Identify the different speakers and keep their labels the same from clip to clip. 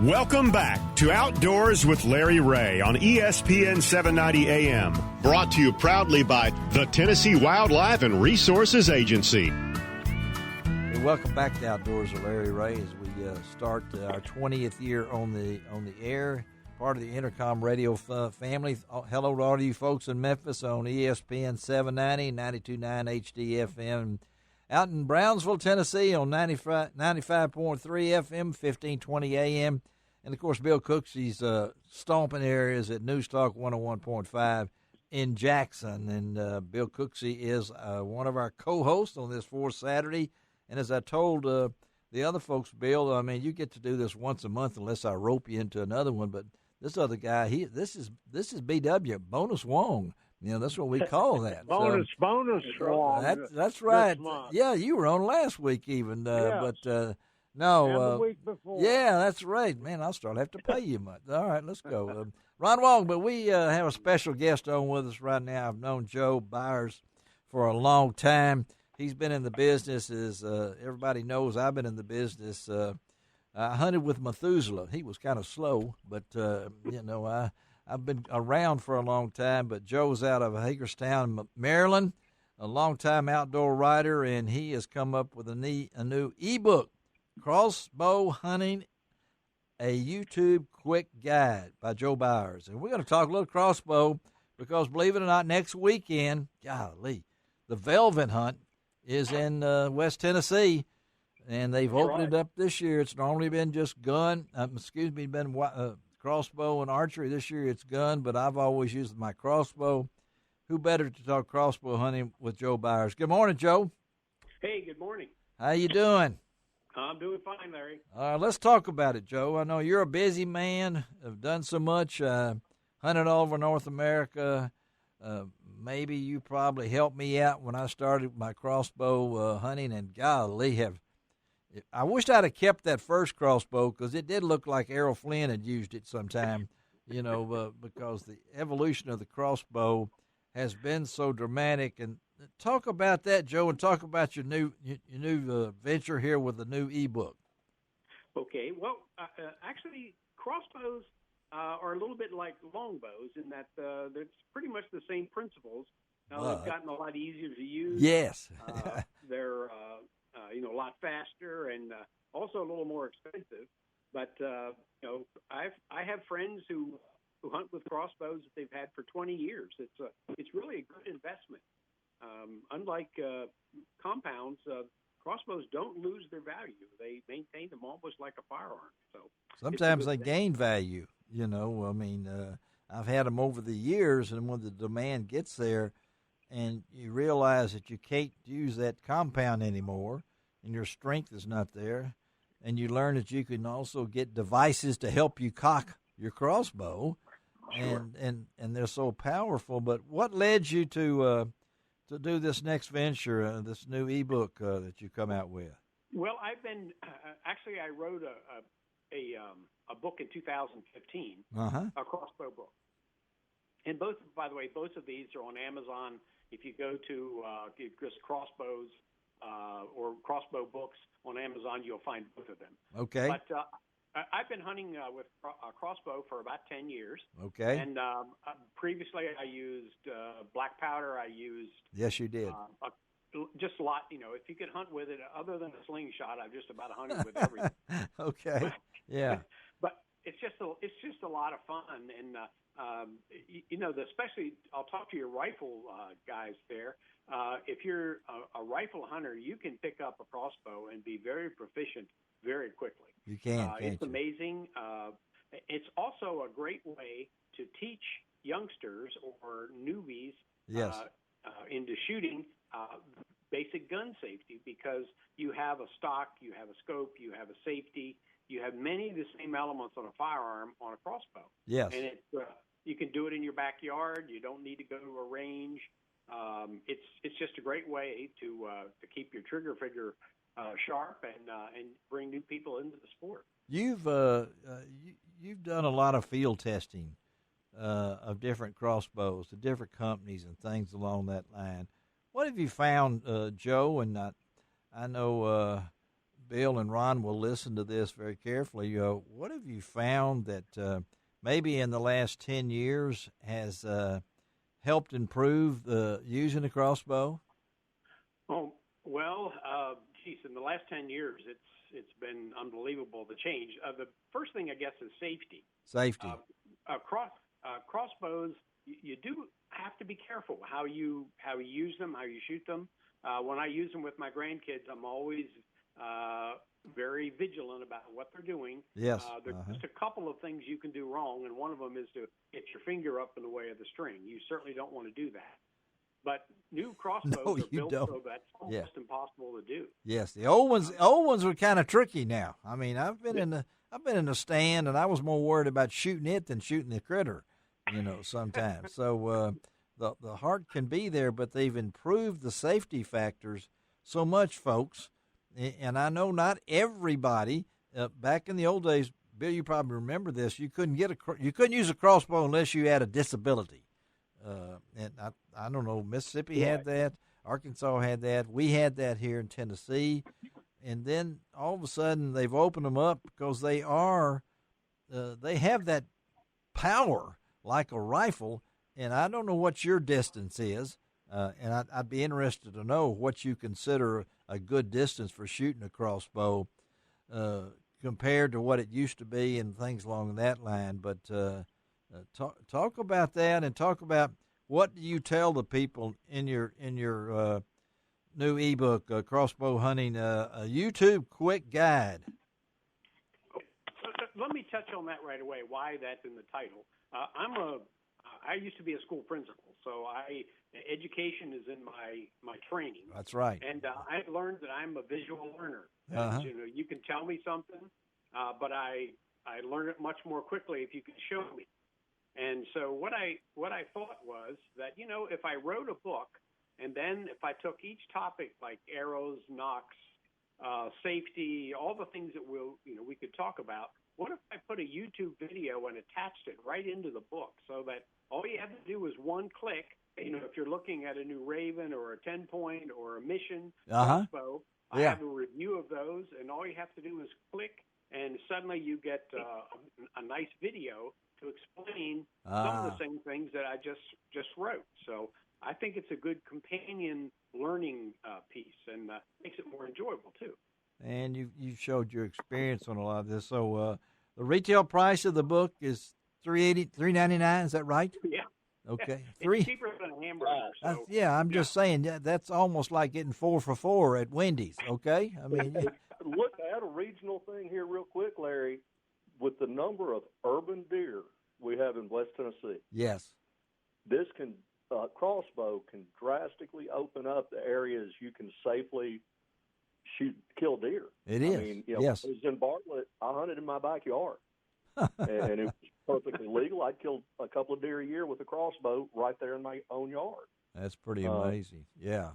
Speaker 1: Welcome back to Outdoors with Larry Ray on ESPN 790 AM. Brought to you proudly by the Tennessee Wildlife and Resources Agency.
Speaker 2: Hey, welcome back to Outdoors with Larry Ray as we start our 20th year on the air, part of the Intercom Radio family. Hello to all of you folks in Memphis on ESPN 790, 92.9 HD-FM. Out in Brownsville, Tennessee on 95.3 FM, 1520 AM. And, of course, Bill Cooksey's stomping areas at News Talk 101.5 in Jackson. And Bill Cooksey is one of our co-hosts on this fourth Saturday. And as I told the other folks, Bill, I mean, you get to do this once a month unless I rope you into another one. But this other guy, this is BW, Bonus Wong. You know, that's what we call that.
Speaker 3: bonus Wong.
Speaker 2: That's right. Yeah, you were on last week even.
Speaker 3: Yes.
Speaker 2: But no.
Speaker 3: And the week before.
Speaker 2: Yeah, that's right. Man, I'll start have to pay you much. All right, let's go. Ron Wong, but we have a special guest on with us right now. I've known Joe Byers for a long time. He's been in the business, as everybody knows. I've been in the business. I hunted with Methuselah. He was kind of slow, but, I've been around for a long time. But Joe's out of Hagerstown, Maryland, a long-time outdoor writer, and he has come up with a new e-book, Crossbow Hunting, a YouTube quick guide by Joe Byers. And we're going to talk a little crossbow because, believe it or not, next weekend, golly, the Velvet Hunt is in West Tennessee. And they've opened it up this year. It's normally been just gun, crossbow and archery. This year it's gun, but I've always used my crossbow. Who better to talk crossbow hunting with Joe Byers? Good morning, Joe.
Speaker 4: Hey, good morning.
Speaker 2: How you doing?
Speaker 4: I'm doing fine, Larry.
Speaker 2: Let's talk about it, Joe. I know you're a busy man. Have done so much, hunted all over North America. Maybe you probably helped me out when I started my crossbow hunting, and golly, I wished I'd have kept that first crossbow because it did look like Errol Flynn had used it sometime, because the evolution of the crossbow has been so dramatic. And talk about that, Joe, and talk about your new venture here with the new ebook.
Speaker 4: Okay, well, actually, crossbows are a little bit like longbows in that it's pretty much the same principles. Now, they've gotten a lot easier to use.
Speaker 2: Yes.
Speaker 4: They're a lot faster and also a little more expensive. But I have friends who hunt with crossbows that they've had for 20 years. It's really a good investment. Unlike compounds, crossbows don't lose their value. They maintain them almost like a firearm. So
Speaker 2: sometimes they gain value. I've had them over the years, and when the demand gets there, and you realize that you can't use that compound anymore, and your strength is not there, and you learn that you can also get devices to help you cock your crossbow,
Speaker 4: sure.
Speaker 2: and they're so powerful. But what led you to do this next venture, this new ebook that you come out with?
Speaker 4: Well, I've been actually I wrote a book in 2015, a crossbow book, and both of these are on Amazon. If you go to just crossbows or crossbow books on Amazon, you'll find both of them.
Speaker 2: Okay.
Speaker 4: But I've been hunting with a crossbow for about 10 years.
Speaker 2: Okay.
Speaker 4: And previously I used black powder. I used...
Speaker 2: Yes, you did.
Speaker 4: Just a lot, if you could hunt with it, other than a slingshot, I've just about hunted with everything.
Speaker 2: Okay. Yeah.
Speaker 4: But it's just a lot of fun. And, especially I'll talk to your rifle guys there. If you're a rifle hunter, you can pick up a crossbow and be very proficient very quickly.
Speaker 2: You can,
Speaker 4: It's amazing. It's also a great way to teach youngsters or newbies
Speaker 2: yes.
Speaker 4: Into shooting basic gun safety, because you have a stock, you have a scope, you have a safety, you have many of the same elements on a firearm on a crossbow.
Speaker 2: Yes.
Speaker 4: And you can do it in your backyard. You don't need to go to a range. It's just a great way to keep your trigger finger sharp and bring new people into the sport.
Speaker 2: You've done a lot of field testing of different crossbows to different companies and things along that line. What have you found, Joe? And I know Bill and Ron will listen to this very carefully. What have you found that maybe in the last 10 years has helped improve using the crossbow?
Speaker 4: Oh, well, geez, in the last 10 years, it's been unbelievable, the change. The first thing, I guess, is safety.
Speaker 2: Safety.
Speaker 4: Crossbows, you do have to be careful how you use them, how you shoot them. When I use them with my grandkids, I'm always very vigilant about what they're doing.
Speaker 2: Yes.
Speaker 4: There's just a couple of things you can do wrong, and one of them is to get your finger up in the way of the string. You certainly don't want to do that. But new crossbows are built so that's almost impossible to do.
Speaker 2: Yes, the old ones were kind of tricky now. I mean, I've been in the stand, and I was more worried about shooting it than shooting the critter, sometimes. So the heart can be there, but they've improved the safety factors so much, folks. And I know not everybody. Back in the old days, Bill, you probably remember this. You couldn't use a crossbow unless you had a disability. And I don't know. Mississippi had that. Arkansas had that. We had that here in Tennessee. And then all of a sudden they've opened them up because they have that power like a rifle. And I don't know what your distance is. And I'd be interested to know what you consider a good distance for shooting a crossbow compared to what it used to be and things along that line. But talk about that, and talk about what do you tell the people in your new ebook, Crossbow Hunting, a YouTube quick guide.
Speaker 4: Let me touch on that right away. Why that's in the title? I used to be a school principal, so education is in my training.
Speaker 2: That's right.
Speaker 4: And I've learned that I'm a visual learner.
Speaker 2: Uh-huh.
Speaker 4: You can tell me something, but I learn it much more quickly if you can show me. And so what I thought was that, if I wrote a book, and then if I took each topic like arrows, nocks, safety, all the things that we could talk about, what if I put a YouTube video and attached it right into the book so that all you have to do is one click? If you're looking at a new Raven or a 10-point or a Mission crossbow, I have a review of those, and all you have to do is click, and suddenly you get a nice video to explain some of the same things that I just wrote. So I think it's a good companion learning piece, and makes it more enjoyable too. And
Speaker 2: you showed your experience on a lot of this. So the retail price of the book is $3.99. Is that right?
Speaker 4: Yeah.
Speaker 2: Okay.
Speaker 4: It's cheaper than a hamburger. So,
Speaker 2: I'm just saying that's almost like getting 4 for $4 at Wendy's. Okay. I mean,
Speaker 5: look, I had a regional thing here real quick, Larry, with the number of urban deer we have in West Tennessee.
Speaker 2: Yes. This
Speaker 5: crossbow can drastically open up the areas you can safely kill deer.
Speaker 2: It is.
Speaker 5: I mean,
Speaker 2: yes.
Speaker 5: I was in Bartlett. I hunted in my backyard, and it was perfectly legal. I'd kill a couple of deer a year with a crossbow right there in my own yard.
Speaker 2: That's pretty amazing. Yeah.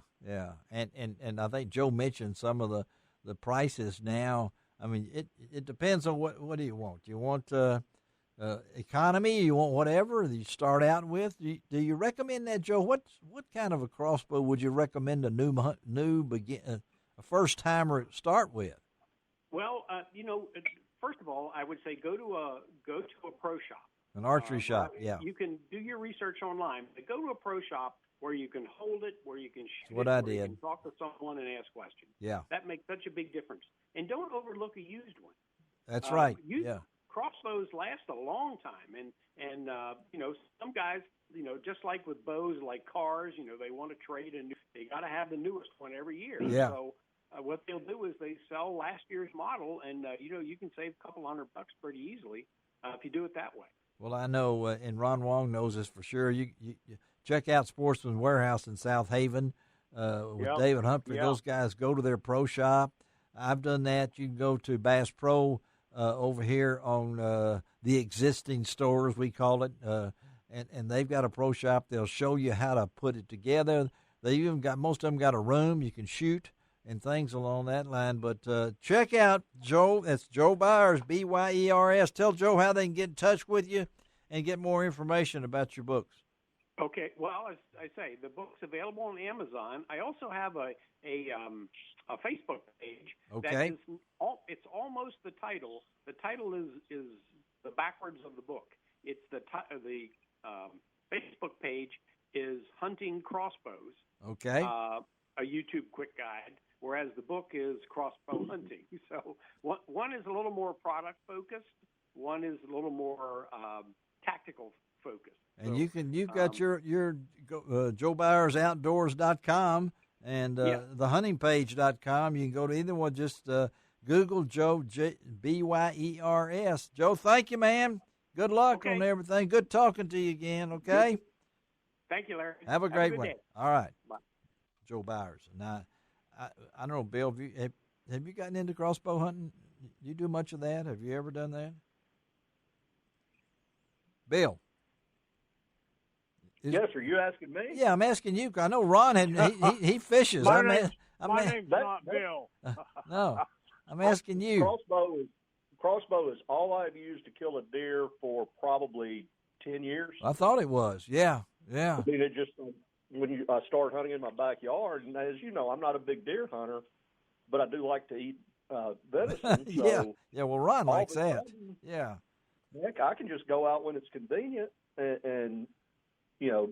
Speaker 2: And I think Joe mentioned some of the prices now. I mean, it depends on what do you want. Do you want economy? You want whatever you start out with? Do you recommend that, Joe? What kind of a crossbow would you recommend a first timer start with?
Speaker 4: Well, first of all, I would say go to a pro shop,
Speaker 2: an archery shop. Yeah,
Speaker 4: you can do your research online, but go to a pro shop where you can hold it, where you can shoot
Speaker 2: what
Speaker 4: it,
Speaker 2: I
Speaker 4: where you
Speaker 2: did.
Speaker 4: can talk to someone and ask questions.
Speaker 2: Yeah,
Speaker 4: that makes such a big difference. And don't overlook a used one.
Speaker 2: That's right.
Speaker 4: Crossbows last a long time, and some guys, just like with bows, like cars, they want to trade, and they got to have the newest one every year.
Speaker 2: Yeah.
Speaker 4: So what they'll do is they sell last year's model, and you can save a couple $100 pretty easily if you do it that way.
Speaker 2: Well, I know, and Ron Wong knows this for sure. You check out Sportsman's Warehouse in South Haven with David Humphrey.
Speaker 3: Yep.
Speaker 2: Those guys go to their pro shop. I've done that. You can go to Bass Pro over here on the existing stores, we call it, and they've got a pro shop. They'll show you how to put it together. They even most of them got a room you can shoot and things along that line. But check out Joe. That's Joe Byers, Byers. Tell Joe how they can get in touch with you and get more information about your books.
Speaker 4: Okay. Well, as I say, the book's available on Amazon. I also have a a Facebook page.
Speaker 2: Okay.
Speaker 4: That is, it's almost the title. The title is the backwards of the book. It's the Facebook page is Hunting Crossbows.
Speaker 2: Okay.
Speaker 4: A YouTube quick guide, whereas the book is Crossbow Hunting. So one is a little more product focused. One is a little more tactical focused.
Speaker 2: And
Speaker 4: so,
Speaker 2: you've got your Joe Byers Outdoors.com and thehuntingpage.com. You can go to either one. Just Google Joe Byers. Joe, thank you, man. Good luck on everything. Good talking to you again. Okay.
Speaker 4: Thank you, Larry.
Speaker 2: Have a great one.
Speaker 4: Day.
Speaker 2: All right.
Speaker 4: Bye.
Speaker 2: Joe Byers. Now, I don't know, Bill. Have you gotten into crossbow hunting? Do you do much of that? Have you ever done that? Bill.
Speaker 5: Yes, are you asking me?
Speaker 2: Yeah, I'm asking you. I know Ron he fishes.
Speaker 3: My name's not Bill.
Speaker 2: No, I'm asking you.
Speaker 5: Crossbow is all I've used to kill a deer for probably 10 years.
Speaker 2: I thought it was. Yeah.
Speaker 5: I mean, it just when I started hunting in my backyard, and as you know, I'm not a big deer hunter, but I do like to eat venison. So
Speaker 2: yeah. Well, Ron likes that.
Speaker 5: Sudden,
Speaker 2: yeah.
Speaker 5: Heck, I can just go out when it's convenient, and you know,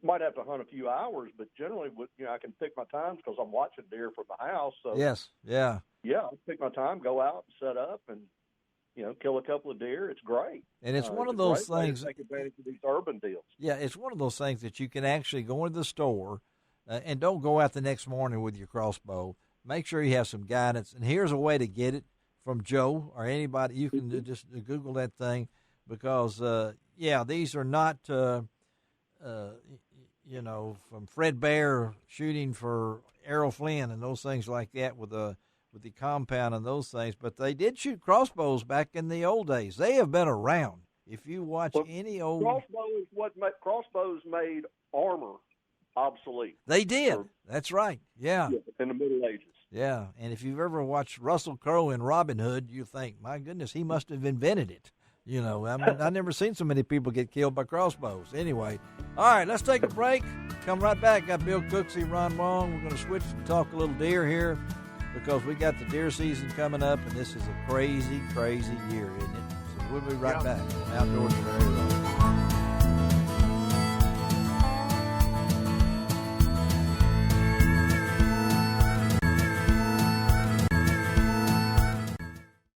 Speaker 5: might have to hunt a few hours, but generally, I can pick my times because I'm watching deer from the house. So
Speaker 2: yes, yeah,
Speaker 5: I'll pick my time, go out, set up, and kill a couple of deer. It's great,
Speaker 2: and it's one of those things.
Speaker 5: Take advantage of these urban deals.
Speaker 2: Yeah, it's one of those things that you can actually go into the store, and don't go out the next morning with your crossbow. Make sure you have some guidance, and here's a way to get it from Joe or anybody. You can just Google that thing because these are not. From Fred Bear shooting for Errol Flynn and those things like that with the compound and those things. But they did shoot crossbows back in the old days. They have been around. If you watch any old
Speaker 5: crossbows made armor obsolete.
Speaker 2: They did. That's right. Yeah.
Speaker 5: In the Middle Ages.
Speaker 2: Yeah, and if you've ever watched Russell Crowe in Robin Hood, you think, my goodness, he must have invented it. I've never seen so many people get killed by crossbows. Anyway, all right, let's take a break. Come right back. Got Bill Cooksey, Ron Wong. We're going to switch and talk a little deer here because we got the deer season coming up, and this is a crazy, crazy year, isn't it? So we'll be right back on Outdoors Forever.